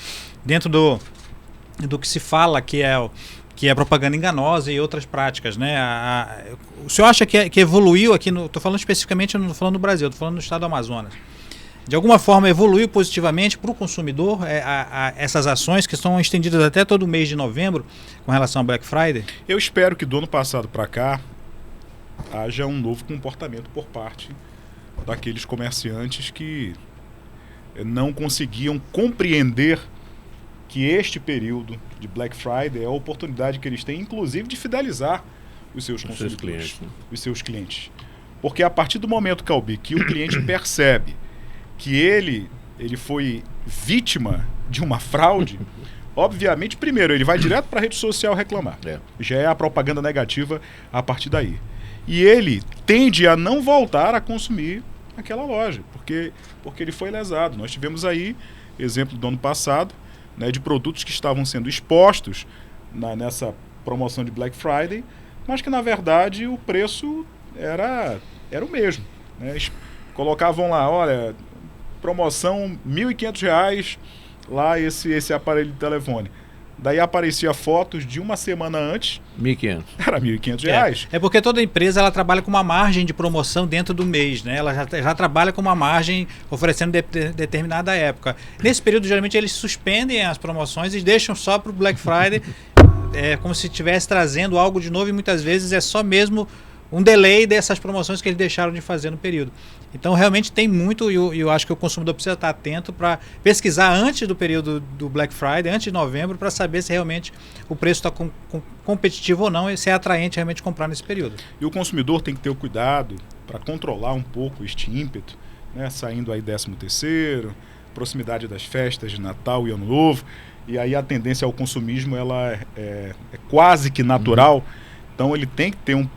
S2: Dentro do que se fala que é propaganda enganosa e outras práticas, né? O senhor acha que evoluiu aqui, estou falando especificamente, não estou falando do Brasil, estou falando do estado do Amazonas. De alguma forma evoluiu positivamente para o consumidor essas ações que estão estendidas até todo o mês de novembro com relação ao Black Friday?
S6: Eu espero que do ano passado para cá haja um novo comportamento por parte daqueles comerciantes que não conseguiam compreender que este período de Black Friday é a oportunidade que eles têm, inclusive, de fidelizar os seus consumidores, os seus clientes. Porque a partir do momento, Calbi, que o cliente percebe que ele foi vítima de uma fraude, obviamente, primeiro, ele vai direto para a rede social reclamar. Já é a propaganda negativa a partir daí. E ele tende a não voltar a consumir aquela loja, porque ele foi lesado. Nós tivemos aí exemplo do ano passado, né, de produtos que estavam sendo expostos nessa promoção de Black Friday, mas que na verdade o preço era o mesmo, né? Colocavam lá, olha, promoção R$1.500 lá esse aparelho de telefone. Daí aparecia fotos de uma semana antes.
S1: 1.500.
S6: Era R$1.500.
S2: É porque toda empresa ela trabalha com uma margem de promoção dentro do mês, né? Ela já trabalha com uma margem oferecendo determinada época. Nesse período, geralmente, eles suspendem as promoções e deixam só para o Black Friday, como se estivesse trazendo algo de novo, e muitas vezes é só mesmo um delay dessas promoções que eles deixaram de fazer no período. Então, realmente tem muito, e eu acho que o consumidor precisa estar atento para pesquisar antes do período do Black Friday, antes de novembro, para saber se realmente o preço está competitivo ou não e se é atraente realmente comprar nesse período.
S6: E o consumidor tem que ter o cuidado para controlar um pouco este ímpeto, né? Saindo aí 13º, proximidade das festas de Natal e Ano Novo, e aí a tendência ao consumismo ela é quase que natural, então ele tem que ter um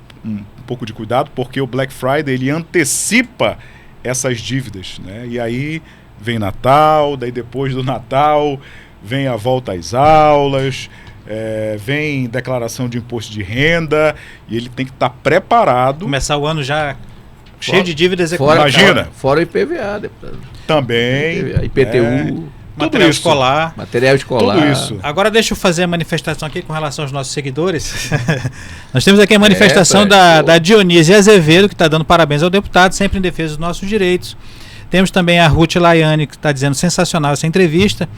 S6: pouco de cuidado, porque o Black Friday ele antecipa essas dívidas, né? E aí vem Natal, daí depois do Natal vem a volta às aulas, vem declaração de imposto de renda, e ele tem que estar preparado.
S2: Começar o ano já cheio de dívidas.
S6: Imagina.
S1: Fora o IPVA, deputado.
S6: Também.
S1: IPTU.
S2: material
S6: isso.
S2: escolar.
S1: Material escolar.
S6: Tudo isso.
S2: Agora deixa eu fazer a manifestação aqui com relação aos nossos seguidores. Nós temos aqui a manifestação
S1: Fred,
S2: da Dionísia Azevedo, que está dando parabéns ao deputado, sempre em defesa dos nossos direitos. Temos também a Ruth Laiane, que está dizendo sensacional essa entrevista.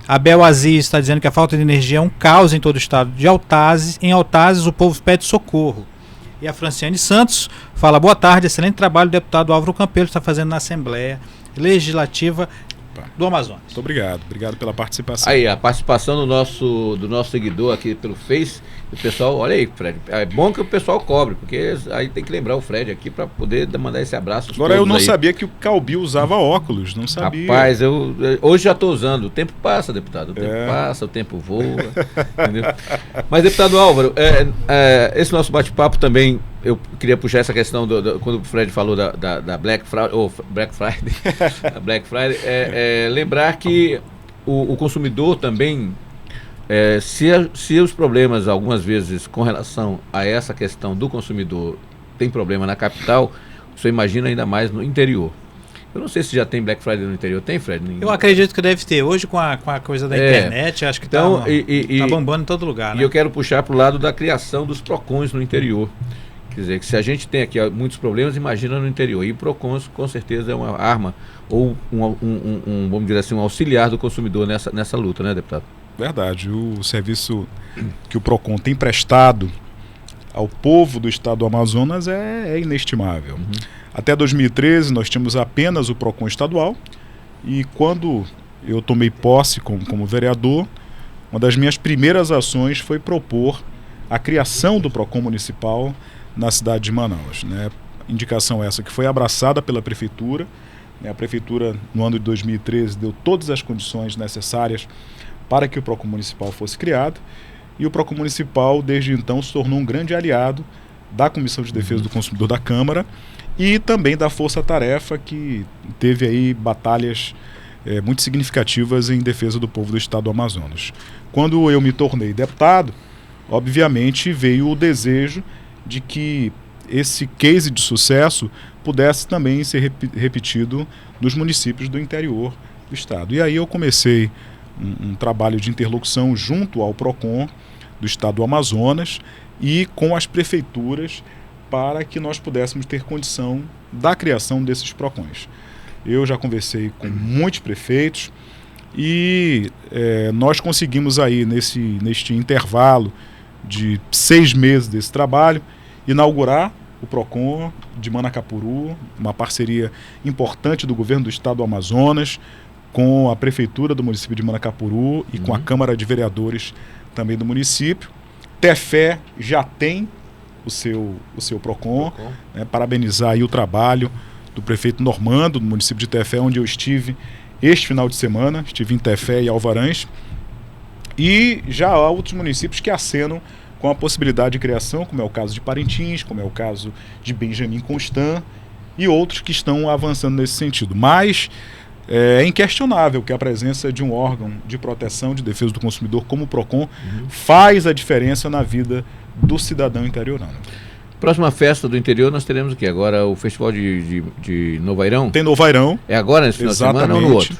S2: A Bel Aziz está dizendo que a falta de energia é um caos em todo o estado de Altazes. Em Altazes, o povo pede socorro. E a Franciane Santos fala: boa tarde, excelente trabalho o deputado Álvaro Campelo está fazendo na Assembleia Legislativa do Amazonas.
S6: Muito obrigado pela participação.
S1: Aí, a participação do nosso seguidor aqui pelo Face. O pessoal, olha aí, Fred, é bom que o pessoal cobre, porque aí tem que lembrar o Fred aqui para poder mandar esse abraço.
S6: Agora, eu não
S1: aí.
S6: sabia que o Calbi usava óculos, não sabia.
S1: Rapaz, hoje já estou usando. O tempo passa, deputado. O tempo passa, o tempo voa. Entendeu? Mas, deputado Álvaro, esse nosso bate-papo também, eu queria puxar essa questão quando o Fred falou da Black Friday, Black Friday, lembrar que o consumidor também, se os problemas algumas vezes com relação a essa questão do consumidor tem problema na capital, você imagina ainda mais no interior. Eu não sei se já tem Black Friday no interior. Tem, Fred?
S2: Eu acredito que deve ter. Hoje, com a coisa da internet, acho que está bombando em todo lugar.
S1: E
S2: né?
S1: eu quero puxar para o lado da criação dos PROCONs no interior. Quer dizer, que se a gente tem aqui muitos problemas, imagina no interior. E o PROCONs, com certeza, é uma arma ou vamos dizer assim, um auxiliar do consumidor nessa luta, né, deputado?
S6: Verdade. O serviço que o PROCON tem prestado ao povo do estado do Amazonas é inestimável. Uhum. Até 2013, nós tínhamos apenas o PROCON estadual, e quando eu tomei posse como vereador, uma das minhas primeiras ações foi propor a criação do PROCON municipal na cidade de Manaus, né? Indicação essa que foi abraçada pela prefeitura, né? A prefeitura, no ano de 2013, deu todas as condições necessárias para que o PROCON municipal fosse criado, e o PROCON municipal, desde então, se tornou um grande aliado da Comissão de Defesa do Consumidor da Câmara e também da Força Tarefa, que teve aí batalhas muito significativas em defesa do povo do estado do Amazonas. Quando eu me tornei deputado, obviamente veio o desejo de que esse case de sucesso pudesse também ser repetido nos municípios do interior do estado. E aí eu comecei um trabalho de interlocução junto ao PROCON do estado do Amazonas e com as prefeituras para que nós pudéssemos ter condição da criação desses PROCONs. Eu já conversei com muitos prefeitos e nós conseguimos aí neste intervalo de 6 meses desse trabalho inaugurar o PROCON de Manacapuru, uma parceria importante do governo do estado do Amazonas com a prefeitura do município de Manacapuru e com a Câmara de Vereadores também do município. Tefé já tem o seu PROCON, né? Parabenizar aí o trabalho do prefeito Normando, do município de Tefé, onde eu estive este final de semana, estive em Tefé e Alvarães, e já há outros municípios que acenam com a possibilidade de criação, como é o caso de Parintins, como é o caso de Benjamin Constant, e outros que estão avançando nesse sentido. Mas é inquestionável que a presença de um órgão de proteção, de defesa do consumidor como o PROCON faz a diferença na vida do cidadão interiorano.
S1: Próxima festa do interior nós teremos o quê? Agora o Festival de Novairão?
S6: Tem Novairão.
S1: É agora nesse final de semana ou no outro?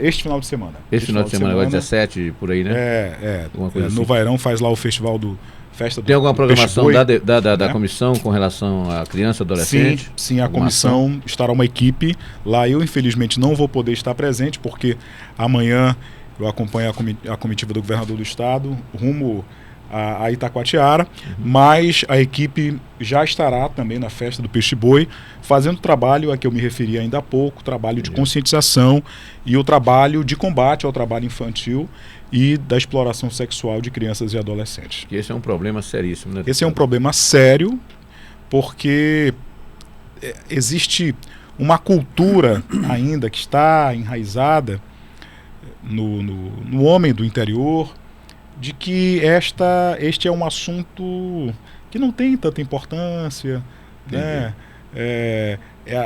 S6: Este final de semana.
S1: Este final de semana, agora 17, por aí, né?
S6: Assim. Novairão faz lá o festival do Festa do
S1: Tem alguma programação da
S6: né?
S1: comissão com relação à criança e adolescente?
S6: Sim, a comissão estará uma equipe lá. Eu, infelizmente, não vou poder estar presente, porque amanhã eu acompanho a comitiva do governador do estado rumo a Itacoatiara, mas a equipe já estará também na festa do Peixe Boi, fazendo o trabalho a que eu me referi ainda há pouco, trabalho de conscientização e o trabalho de combate ao trabalho infantil e da exploração sexual de crianças e adolescentes.
S1: Que esse é um problema seríssimo, né?
S6: Esse é um problema sério, porque existe uma cultura ainda que está enraizada no homem do interior, de que este é um assunto que não tem tanta importância, né?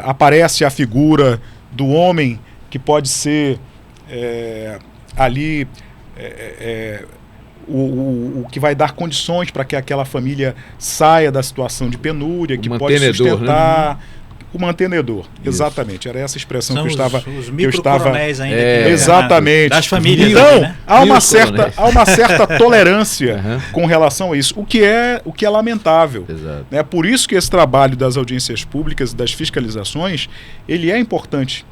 S6: Aparece a figura do homem que pode ser o que vai dar condições para que aquela família saia da situação de penúria, que pode sustentar, O mantenedor, exatamente, era essa expressão
S2: São
S6: que eu estava...
S2: os microcoronéis ainda.
S6: Exatamente.
S2: Das famílias.
S6: Então,
S2: também, né?
S6: há uma certa tolerância com relação a isso, o que é lamentável.
S1: Exato.
S6: É por isso que esse trabalho das audiências públicas e das fiscalizações, ele é importante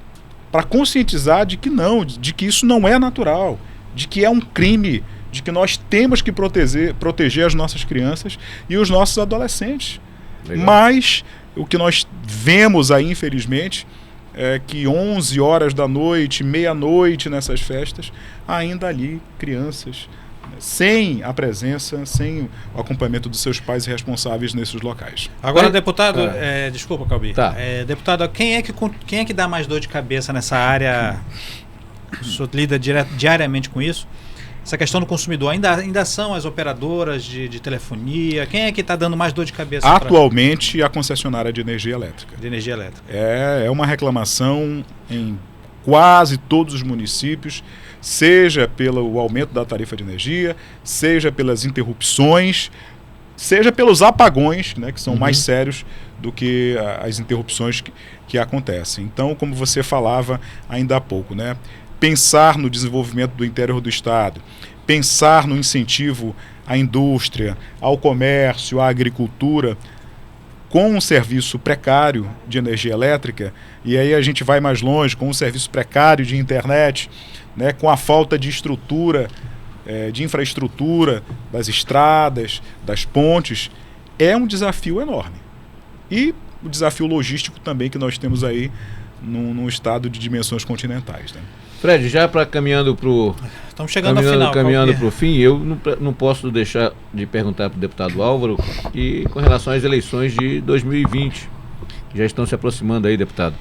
S6: para conscientizar de que isso não é natural, de que é um crime, de que nós temos que proteger as nossas crianças e os nossos adolescentes.
S1: Legal.
S6: Mas o que nós vemos aí, infelizmente, é que 11 horas da noite, meia-noite nessas festas, ainda ali crianças, sem a presença, sem o acompanhamento dos seus pais responsáveis nesses locais.
S2: Agora, deputado, desculpa, Calbi.
S1: Tá.
S2: Deputado, quem é que dá mais dor de cabeça nessa área? O senhor lida diariamente com isso? Essa questão do consumidor, ainda são as operadoras de telefonia? Quem é que está dando mais dor de cabeça?
S6: Atualmente, a concessionária de energia elétrica.
S2: De energia elétrica.
S6: É uma reclamação em quase todos os municípios, seja pelo aumento da tarifa de energia, seja pelas interrupções, seja pelos apagões, né, que são mais sérios do que as interrupções que acontecem. Então, como você falava ainda há pouco, né, pensar no desenvolvimento do interior do estado, pensar no incentivo à indústria, ao comércio, à agricultura, com um serviço precário de energia elétrica, e aí a gente vai mais longe, com um serviço precário de internet, né, com a falta de estrutura, de infraestrutura, das estradas, das pontes, é um desafio enorme. E o desafio logístico também que nós temos aí num estado de dimensões continentais, né?
S1: Fred, já caminhando para o...
S2: Estamos chegando ao final.
S1: Caminhando para o fim, eu não posso deixar de perguntar para o deputado Álvaro e com relação às eleições de 2020, que já estão se aproximando aí, deputado.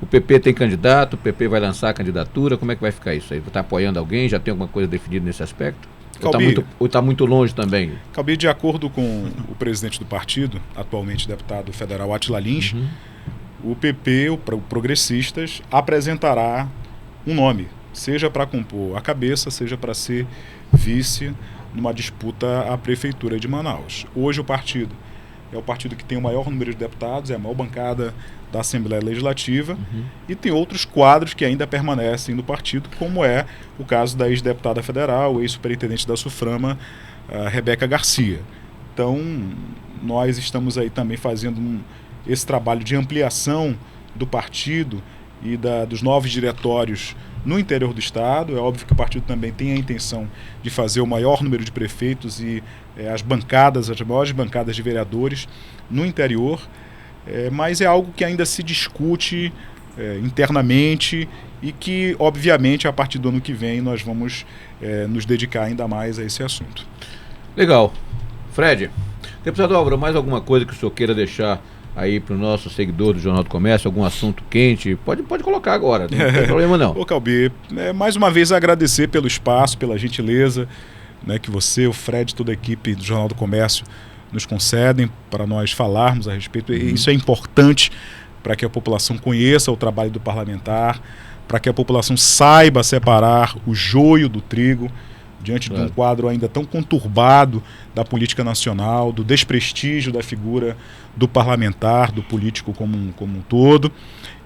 S1: O PP tem candidato, o PP vai lançar a candidatura, como é que vai ficar isso aí? Está apoiando alguém? Já tem alguma coisa definida nesse aspecto? Ou está muito longe também?
S6: Calbi, de acordo com o presidente do partido, atualmente deputado federal Átila Lins, o PP, o Progressistas, apresentará um nome, seja para compor a cabeça, seja para ser vice numa disputa à prefeitura de Manaus. Hoje o partido é o partido que tem o maior número de deputados, é a maior bancada da Assembleia Legislativa, e tem outros quadros que ainda permanecem no partido, como é o caso da ex-deputada federal, ex-superintendente da SUFRAMA, a Rebeca Garcia. Então, nós estamos aí também fazendo esse trabalho de ampliação do partido e dos novos diretórios no interior do estado. É óbvio que o partido também tem a intenção de fazer o maior número de prefeitos e as maiores bancadas de vereadores no interior, mas é algo que ainda se discute internamente e que, obviamente, a partir do ano que vem nós vamos nos dedicar ainda mais a esse assunto.
S1: Legal. Fred, deputado Álvaro, mais alguma coisa que o senhor queira deixar aí para o nosso seguidor do Jornal do Comércio, algum assunto quente? Pode colocar agora, não tem problema não.
S6: Ô Calbi, mais uma vez agradecer pelo espaço, pela gentileza, né, que você, o Fred, toda a equipe do Jornal do Comércio nos concedem para nós falarmos a respeito. E isso é importante para que a população conheça o trabalho do parlamentar, para que a população saiba separar o joio do trigo, diante de um quadro ainda tão conturbado da política nacional, do desprestígio da figura do parlamentar, do político como um todo.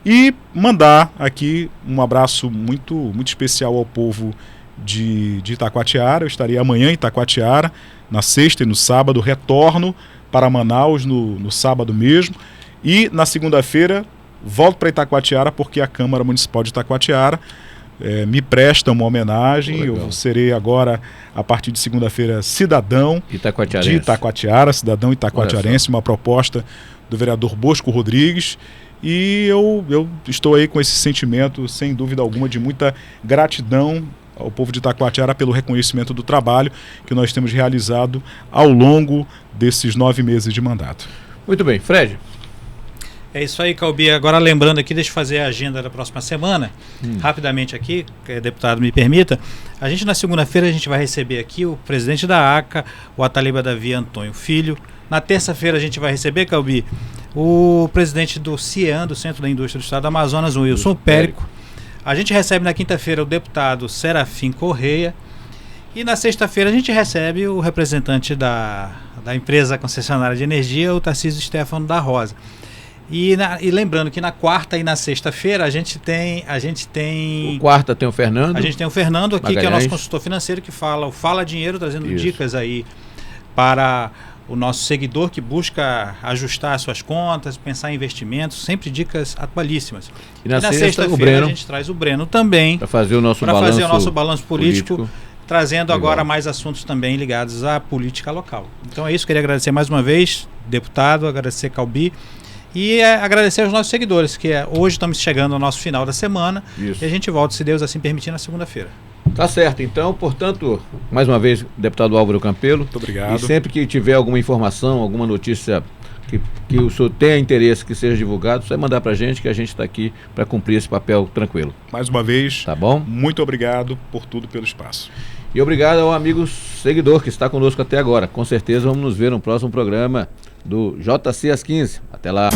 S6: E mandar aqui um abraço muito, muito especial ao povo de Itacoatiara. Eu estarei amanhã em Itacoatiara, na sexta e no sábado, retorno para Manaus no sábado mesmo. E na segunda-feira volto para Itacoatiara, porque a Câmara Municipal de Itacoatiara me presta uma homenagem. Eu serei agora, a partir de segunda-feira, cidadão de Itacoatiara, cidadão itacoatiarense, uma proposta do vereador Bosco Rodrigues. E eu estou aí com esse sentimento, sem dúvida alguma, de muita gratidão ao povo de Itacoatiara pelo reconhecimento do trabalho que nós temos realizado ao longo desses 9 meses de mandato.
S1: Muito bem. Fred?
S2: É isso aí, Calbi. Agora lembrando aqui, deixa eu fazer a agenda da próxima semana, rapidamente aqui, deputado me permita. A gente na segunda-feira a gente vai receber aqui o presidente da ACA, o Ataliba Davi Antônio Filho. Na terça-feira a gente vai receber, Calbi, o presidente do CIEAN, do Centro da Indústria do Estado do Amazonas, o Wilson Périco. A gente recebe na quinta-feira o deputado Serafim Correia. E na sexta-feira a gente recebe o representante da empresa concessionária de energia, o Tarcísio Stefano da Rosa. E lembrando que na quarta e na sexta-feira a gente tem
S1: Quarta tem o Fernando.
S2: A gente tem o Fernando aqui, que é o
S1: Magalhães.
S2: nosso consultor financeiro, que fala o Fala Dinheiro, trazendo
S1: Isso.
S2: dicas aí para o nosso seguidor que busca ajustar as suas contas, pensar em investimentos, sempre dicas atualíssimas.
S1: E na sexta, o
S2: sexta-feira
S1: Breno,
S2: a gente traz o Breno também
S1: para fazer o nosso
S2: para
S1: balanço,
S2: fazer o nosso balanço político. Trazendo
S1: Legal.
S2: agora mais assuntos também ligados à política local. Então é isso, queria agradecer mais uma vez, deputado, agradecer Calbi e agradecer aos nossos seguidores, que hoje estamos chegando ao nosso final da semana.
S1: Isso.
S2: E a gente volta, se Deus assim permitir, na segunda-feira.
S1: Tá certo, então, portanto, mais uma vez, deputado Álvaro Campelo.
S6: Muito obrigado.
S1: E sempre que tiver alguma informação, alguma notícia que o senhor tenha interesse que seja divulgado, você mandar pra gente, que a gente está aqui para cumprir esse papel tranquilo.
S6: Mais uma vez,
S1: Tá bom?
S6: muito obrigado por tudo, pelo espaço.
S1: E obrigado ao amigo seguidor que está conosco até agora. Com certeza vamos nos ver no próximo programa do JC às 15. Até lá.